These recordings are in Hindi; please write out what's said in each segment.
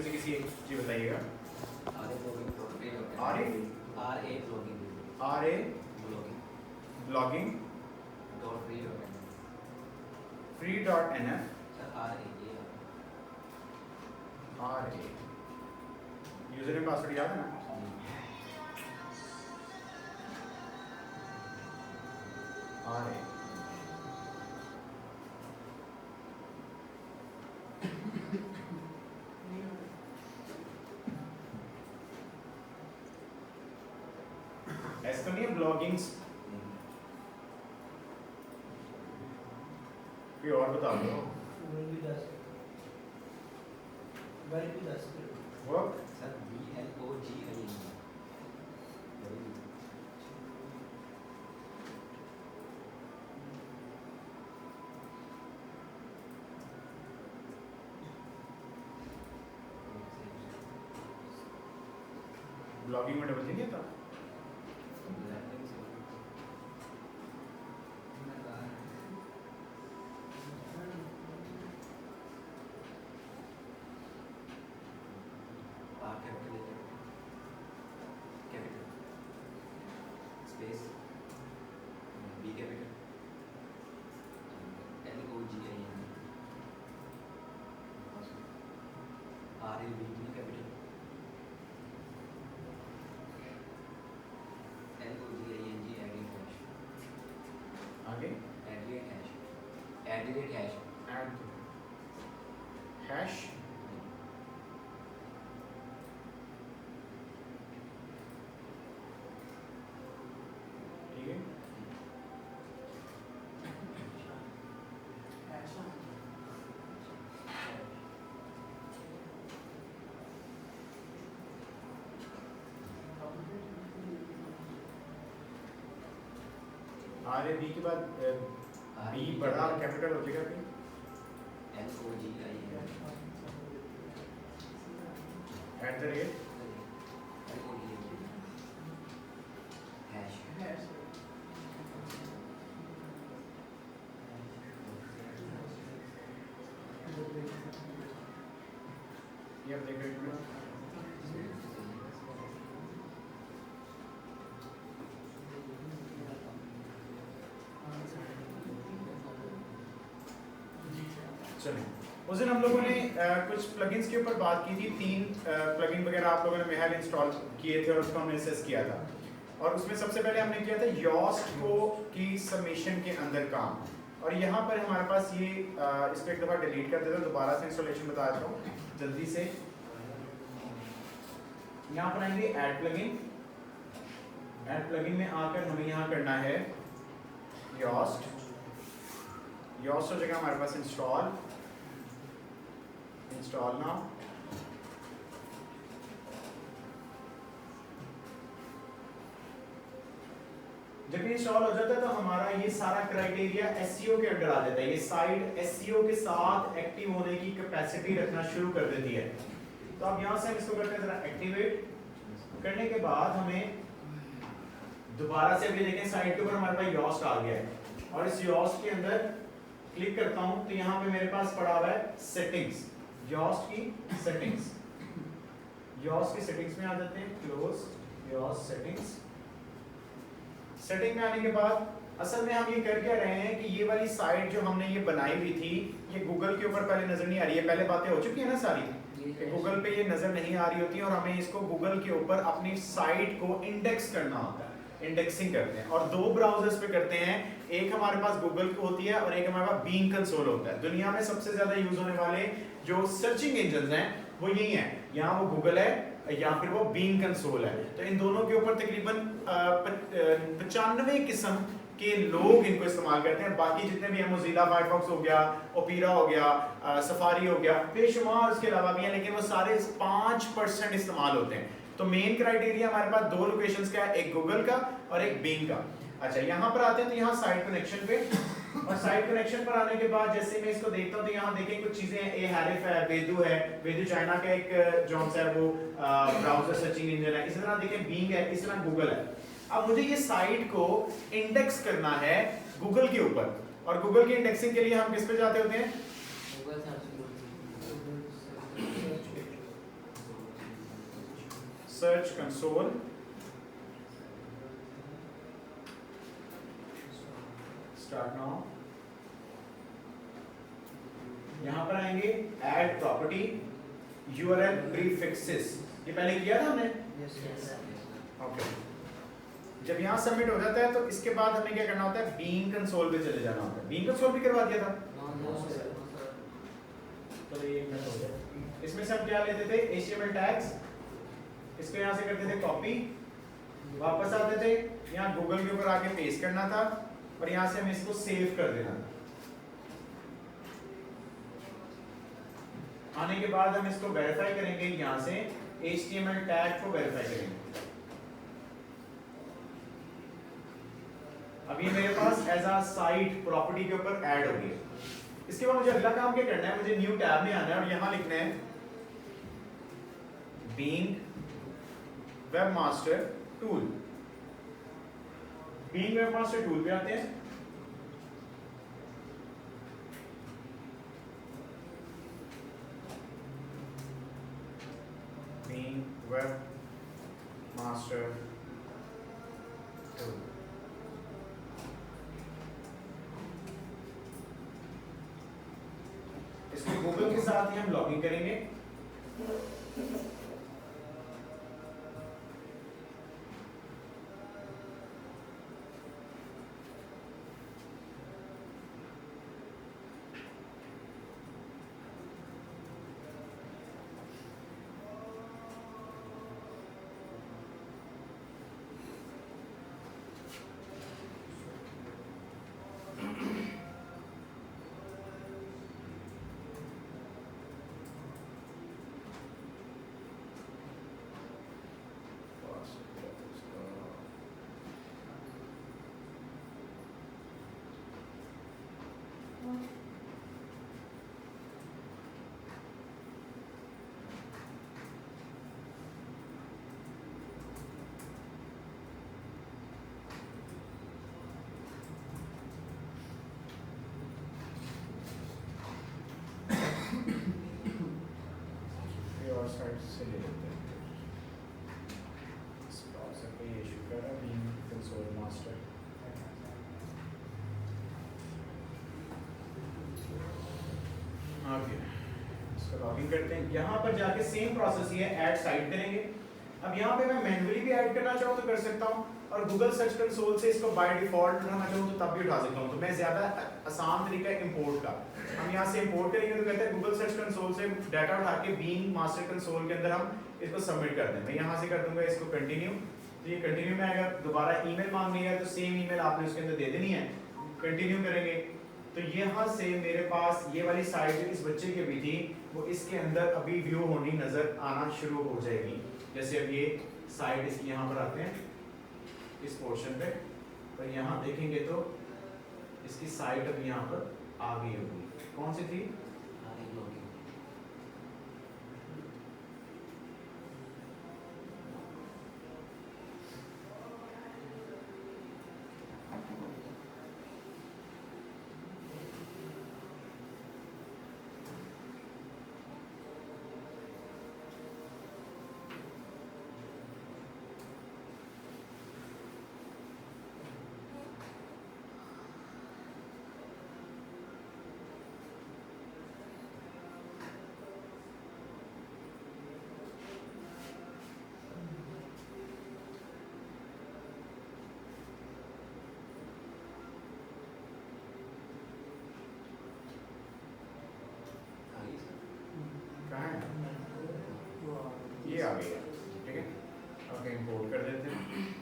से किसी एक चीज बताइएगा। RA blogging free.nf RA user name password याद है ना? RA ऐसा नहीं है ब्लॉगिंग्स। कोई और बता दो। वर्क ब्लॉगिंग में डबल जी नहीं था। आगे हैश ठीक है। RA B के बाद B बड़ा और कैपिटल हो जाएगा फिर @ ये आप देख रहे हैं। चलिए उस दिन हम लोगों ने कुछ प्लगइन्स के ऊपर बात की थी। 3 प्लगइन वगैरह आप लोगों ने मेहल इंस्टॉल किए थे और उसको हमने असेस किया था। और उसमें सबसे पहले हमने किया था योस्ट को की समेशन के अंदर काम। और यहाँ पर हमारे पास ये इसको एक दफ़ा डिलीट कर देता हूँ, दोबारा से इंस्टॉलेशन बता देता हूँ जल्दी से। यहाँ पर आएंगे ऐड प्लगइन में आकर हमें यहाँ करना है योस्ट हो जाएगा हमारे पास इंस्टॉल नाउ। जब ये इंस्टॉल हो जाता है तो हमारा ये सारा क्राइटेरिया एसईओ के अंडर आ जाता है। ये साइट एसईओ के साथ एक्टिव होने की कैपेसिटी रखना शुरू कर देती है। तो अब यहां से हम इसको करते हैं जरा एक्टिवेट करने के बाद हमें दोबारा से अभी देखें साइट के ऊपर हमारे पास योस्ट आ गया है और इस योस्ट के अंदर क्लिक करता हूं तो यहां पे मेरे पास पड़ा हुआ है सेटिंग्स। योस्ट की सेटिंग्स में आ जाते हैं। क्लोज योस्ट सेटिंग में आने के बाद असल में हम ये कर क्या रहे हैं कि ये वाली साइट जो हमने ये बनाई हुई थी ये गूगल के ऊपर पहले नजर नहीं आ रही है। पहले बातें हो चुकी है ना सारी, गूगल पे ये नजर नहीं आ रही होती है और हमें इसको गूगल के ऊपर अपनी साइट को इंडेक्स करना होता है। इंडेक्सिंग करते हैं और 2 ब्राउजर्स पे करते हैं। एक हमारे पास गूगल की होती है और एक हमारे पास बीइंग कंसोल होता है। दुनिया में सबसे ज्यादा यूज होने वाले जो सर्चिंग इंजन हैं वो यही हैं, यहाँ वो गूगल है या फिर वो बीइंग कंसोल है। तो इन दोनों के ऊपर तकरीबन 95 किस्म के लोग इनको इस्तेमाल करते हैं। बाकी जितने भी हैं मोज़िला फायरफॉक्स हो गया, ओपेरा हो गया, सफारी हो गया, बेशुमार उसके अलावा भी हैं, लेकिन वो सारे 5% इस्तेमाल होते हैं। तो मेन क्राइटेरिया हमारे पास 2 लोकेशंस का है, एक गूगल का और एक बीइंग का। अच्छा यहाँ पर आते हैं तो यहाँ साइट कनेक्शन पे, और साइट कनेक्शन पर आने के बाद जैसे मैं इसको देखता हूँ तो यहाँ देखें कुछ चीजें हैं। एहरिफ है, वेदू है, वेदू चाइना का एक जॉन सा है वो ब्राउजर सर्चिंग इंजन है। इसी तरह देखें बीइंग है, इसी तरह गूगल है। अब मुझे ये साइट को इंडेक्स करना है गूगल के ऊपर, और गूगल की इंडेक्सिंग के लिए हम किस पे जाते होते हैं? Search console, start now. यहां पर आएंगे ऐड प्रॉपर्टी, यूआरएल प्रीफिक्सेस, ये पहले किया था हमने। ओके, जब यहाँ सबमिट हो जाता है तो इसके बाद हमें क्या करना होता है, बीइंग कंसोल पे चले जाना होता है। बीइंग कंसोल भी करवा दिया था, तो ये एक मिनट हो गया। इसमें से हम क्या लेते थे, HTML टैग्स, इसको यहाँ से करते थे कॉपी, वापस आते थे यहाँ गूगल के ऊपर आके पेस्ट करना था और यहाँ से हमें इसको सेव कर देना था। आने के बाद हम इसको वेरीफाई करेंगे, यहाँ से HTML टैग को वेरीफाई करेंगे। अब ये मेरे पास एज अ साइट प्रॉपर्टी के ऊपर ऐड हो गई। इसके बाद मुझे अगला काम क्या करना है, मुझे न्यू टैब में आना है और यहाँ लिखना है being webmaster tool. Being webmaster tool पे आते हैं, बीइंग वेबमास्टर टूल। इसको गूगल के साथ ही हम लॉगिन करेंगे। साइड से ले लेते हैं। इस ब्राउज़र पे ये इशू कर रहा है, बीइंग कंसोल मास्टर। ओके, इसको लॉगिन करते हैं। यहाँ पर जाके सेम प्रोसेस ही है, ऐड साइट करेंगे। अब यहाँ पे मैं मैन्युअली भी ऐड करना चाहूँ तो कर सकता हूँ, और गूगल सर्च कंसोल से इसको बाय डिफॉल्ट उठाना चाहूँ तो तब भी उठा सकता हूँ। तो मैं ज़्यादा आसान तरीका है इंपोर्ट का। हम यहाँ से इंपोर्ट करेंगे तो कहते हैं गूगल सर्च कंसोल से डाटा उठा के बीइंग मास्टर कंसोल के अंदर हम इसको सबमिट कर दें। मैं यहाँ से कर दूंगा इसको कंटिन्यू, तो ये कंटिन्यू में आएगा। दोबारा ईमेल मांगनी है तो सेम ईमेल आपने उसके अंदर दे देनी है, कंटिन्यू करेंगे। तो यहाँ से मेरे पास ये वाली साइट जो इस बच्चे की भी थी वो इसके अंदर अभी व्यू होनी नजर आना शुरू हो जाएगी। जैसे अब ये साइट इसकी यहाँ पर आते हैं इस पोर्शन पे, और यहाँ देखेंगे तो इसकी साइट अभी यहाँ पर आ गई होगी। कौन सी थी, ये आ गई है, ठीक है। ओके, इंपोर्ट कर देते हैं।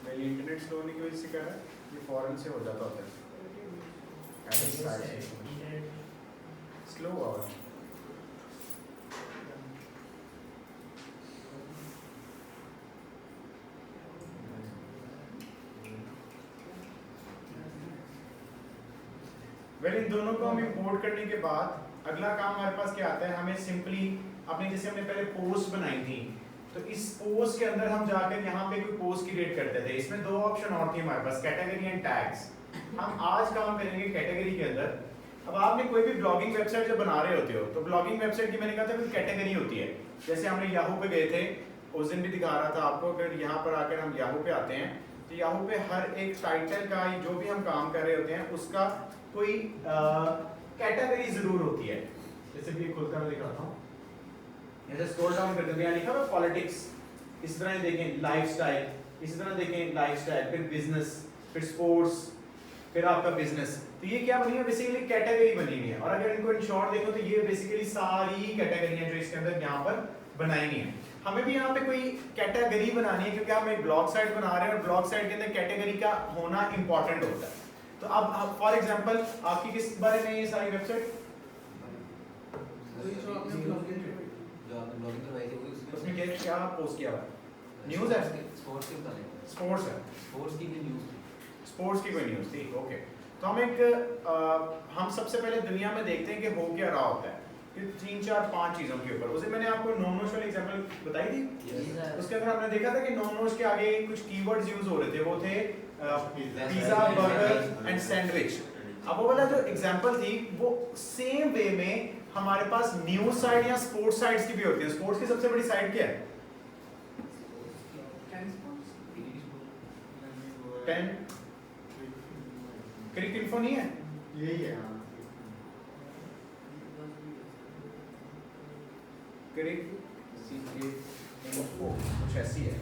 मेरी इंटरनेट स्लो होने की वजह से क्या है, ये फॉरन से हो जाता होता है, स्लो और वेल इन दोनों को हम इंपोर्ट करने के बाद अगला काम हमारे पास क्या आता है, हमें सिंपली अपने जैसे हमने पहले पोस्ट बनाई थी, तो इस पोस्ट के अंदर हम जाकर यहाँ पे कोई पोस्ट क्रिएट करते थे। इसमें दो ऑप्शन और थी हमारे पास, कैटेगरी एंड टैग्स। हम आज काम करेंगे कैटेगरी के अंदर। अब आपने कोई भी ब्लॉगिंग वेबसाइट जब बना रहे होते हो तो ब्लॉगिंग वेबसाइट की मैंने कहा था कोई कैटेगरी होती है। जैसे हमने याहू पे गए थे, उस दिन भी दिखा रहा था आपको, अगर यहाँ पर आकर हम याहू पे आते हैं तो याहू पे हर एक टाइटल का जो भी हम काम कर रहे होते हैं उसका कोई कैटेगरी जरूर होती है। जैसे भी खुलकर मैं दिखाता हूँ, जैसे स्क्रॉल डाउन करते हैं, लिखा हुआ पॉलिटिक्स, इस तरह देखें लाइफस्टाइल, इसी तरह देखें लाइफस्टाइल, फिर बिजनेस, फिर स्पोर्ट्स, फिर आपका बिजनेस। तो ये क्या बनी है, बेसिकली कैटेगरी बनी हुई है। और अगर इनको इन शॉर्ट देखो तो ये बेसिकली सारी कैटेगरियां जो इसके अंदर यहाँ पर बनाई हुई हैं। हमें भी यहाँ पे कोई कैटेगरी बनानी है क्योंकि हम एक ब्लॉग साइट बना रहे हैं और ब्लॉग साइट के अंदर कैटेगरी का होना इंपॉर्टेंट होता है। तो अब फॉर एग्जांपल आपकी किस बारे में ये सारी वेबसाइट, उसमें क्या पोस्ट किया हुआ है, न्यूज़ है, स्पोर्ट्स है, स्पोर्ट्स की कोई न्यूज़ थी, ओके। तो हम सबसे पहले दुनिया में देखते हैं कि हो क्या रहा होता है, कि 3 4 5 चीज़ों के ऊपर। उसे मैंने आपको नॉन-नोश वाली एग्जांपल बताई थी। उसके अंदर हमने देखा था कि नॉन-नोश के आगे कुछ कीवर्ड्स यूज हो रहे थे, वो थे पिज़्ज़ा, बर्गर एंड सैंडविच। अब वो वाला जो एग्जांपल थी वो सेम वे में हमारे पास न्यूज़ साइट या स्पोर्ट्स साइट्स की भी होती है। स्पोर्ट्स की सबसे बड़ी साइट क्या है? 10 क्रिक इन्फो नहीं है, यही है। क्रिक इन्फो कुछ ऐसी है।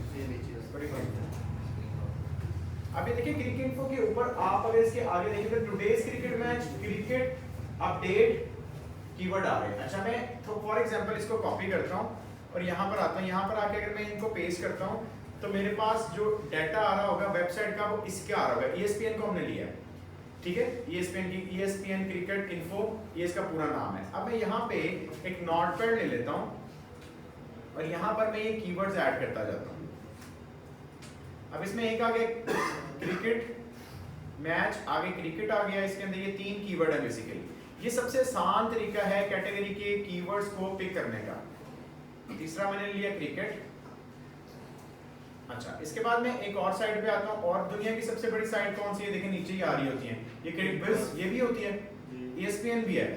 अब ये देखिए क्रिक इन्फो के ऊपर आप अगर इसके आगे देखिए तो today's cricket match, cricket update keyword आ रहे हैं। अच्छा, मैं तो फॉर एग्जांपल इसको कॉपी करता हूँ और यहाँ पर आता हूँ। यहाँ पर आके अगर मैं इनको पेस्ट करता हूँ तो मेरे पास जो डाटा आ रहा होगा वेबसाइट का वो इसके आ रहा होगा। ESPN को हमने लिया है, ठीक है, ESPN क्रिकेट इन्फो, ये इसका पूरा नाम है। अब मैं यहाँ पे एक नोटपैड ले लेता हूँ और यहाँ पर मैं ये कीवर्ड्स ऐड करता जाता हूँ। अब इसमें एक आगे क्रिकेट मैच, आगे क्रिकेट आ गया, इसके अंदर ये 3 कीवर्ड है बेसिकली। ये सबसे आसान तरीका है कैटेगरी के कीवर्ड्स को पिक करने का। तीसरा मैंने लिया क्रिकेट। अच्छा, इसके बाद मैं एक और साइट पे आता हूँ, और दुनिया की सबसे बड़ी साइट कौन सी है, देखिए नीचे ही आ रही होती है ये क्रिकबिज, ये भी होती है, ESPN भी है।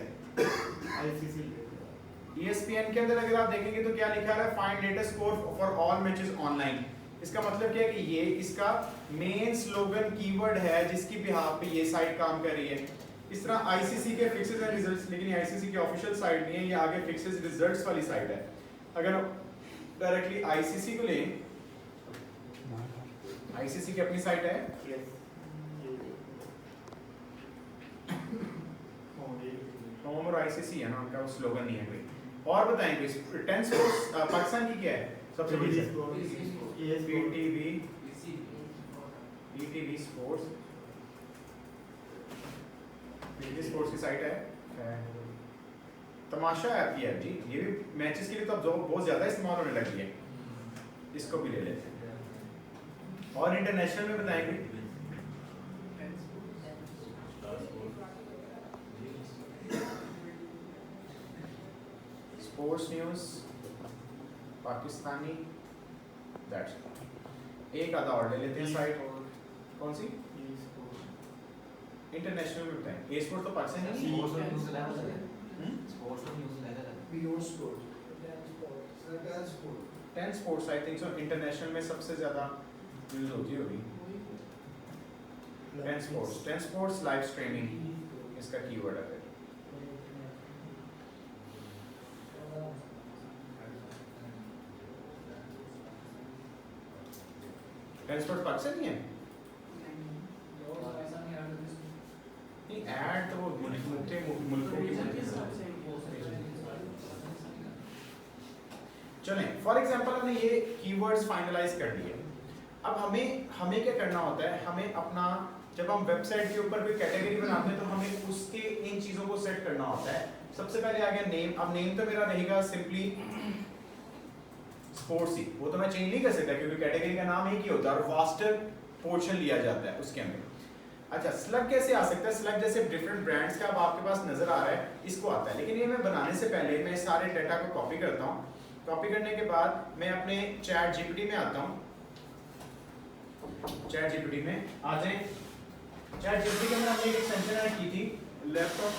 ESPN के अंदर अगर आप देखेंगे तो क्या लिखा है, find latest score for all matches online. इसका मतलब क्या है कि ये इसका मेन स्लोगन कीवर्ड है जिसकी बिहाफ पे ये साइट काम कर रही है। इस तरह ICC के फिक्सेस एंड रिजल्ट्स, लेकिन ICC की ऑफिशियल साइट नहीं है, ये आगे फिक्सेस रिजल्ट्स वाली साइट है। अगर डायरेक्टली ICC को लें, ICC की अपनी साइट है, होम और ICC है ना, उनका वो स्लोगन नहीं है कोई। और बताएं कोई 10 स्पोर्ट्स पाकिस्तान की क्या है सबसे बड़ी? PTV स्पोर्ट्स, PTV स्पोर्ट्स की साइट है। तमाशा ऐप की है जी, ये भी मैचेस के लिए तो अब बहुत ज्यादा इस्तेमाल होने लगी है, इसको भी ले लेते हैं। और इंटरनेशनल में बताएंगे, स्पोर्ट्स न्यूज़ पाकिस्तानी, दैट्स एक आधा और ले लेते हैं साइट। कौन सी? इंटरनेशनल में बताएं। ए स्पोर्ट तो पाकिस्तान नहीं है, ten sports I think so international में सबसे ज्यादा यूज होती होगी। 10 स्पोर्ट्स लाइव स्ट्रीमिंग इसका कीवर्ड है। स्पोर्ट्स पाकिस्तान नहीं है, नहीं ऐड तो वो मुल्कों की। चलें, फॉर एग्जांपल हमने ये कीवर्ड्स फाइनलाइज कर दिए। अब हमें क्या करना होता है, हमें अपना जब हम वेबसाइट के ऊपर कोई कैटेगरी बनाते हैं तो हमें उसके इन चीज़ों को सेट करना होता है। सबसे पहले आ गया नेम। अब नेम तो मेरा रहेगा सिंपली स्पोर्ट्स ही, वो तो मैं चेंज नहीं कर सकता क्योंकि कैटेगरी का नाम एक ही होता है और वास्टर पोर्शन लिया जाता है उसके अंदर। अच्छा स्लग कैसे आ सकता है? स्लग जैसे डिफरेंट ब्रांड्स का अब आपके पास नजर आ रहा है, इसको आता है, लेकिन ये मैं बनाने से पहले मैं सारे डाटा को कॉपी करता हूँ। कॉपी करने के बाद मैं अपने चैट जीपीटी में आता हूँ। चैट जीपीटी में आ जाए। चैट जीपीटी के अंदर हमने एक एक्सटेंशन ऐड की थी लैपटॉप